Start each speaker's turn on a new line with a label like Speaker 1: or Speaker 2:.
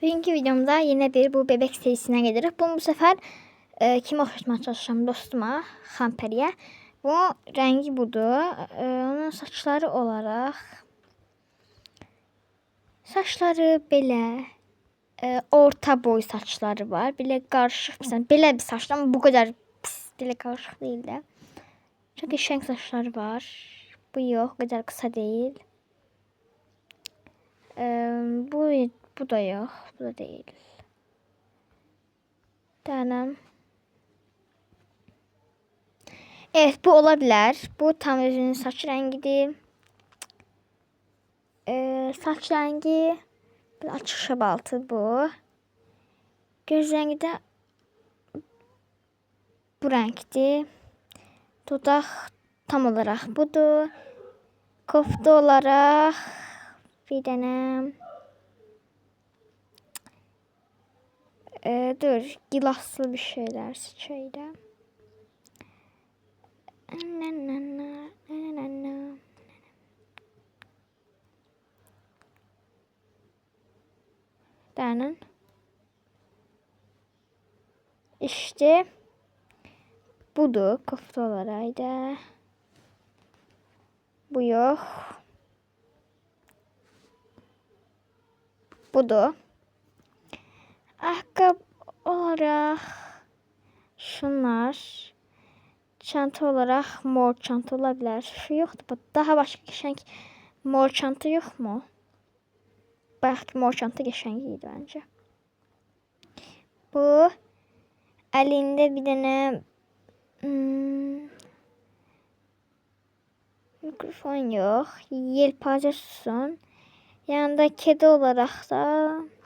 Speaker 1: Bugünkü videomda yine bir bu bebek serisine gelirik. Bu sefer kime oxşatmaya çalışacağım? Dostuma, Xamperiyə. Bu rengi budur. Onun saçları olarak saçları belə orta boy saçları var. Belə qarışıq, belə bir saçlar ama bu kadar pis, belə qarışıq değil de. Çok qəşəng saçları var. Bu yok, o kadar kısa değil. Bu da yok, bu da değil. Tamam. Evet, bu olabilir. Bu tam özünün saç rengidir. Saç rengi açık şabaltı bu. Göz rengi de bu renktir. Dudak tam olarak budur. Kofta olarak bir dənə dur, gilaslı bir şeyler seçelim. Dənən. İşte budur kofta olarak da. Bu yok. Budur. Ayakkabı olarak şunlar. Çanta olarak mor çanta olabilir. Şu yoktu. Daha başka geçen mor çanta yok mu? Belki mor çanta geçen giydi bence. Bu elinde bir tane mikrofon yok. Yelpaze tutsun. Yanında kedi olarak da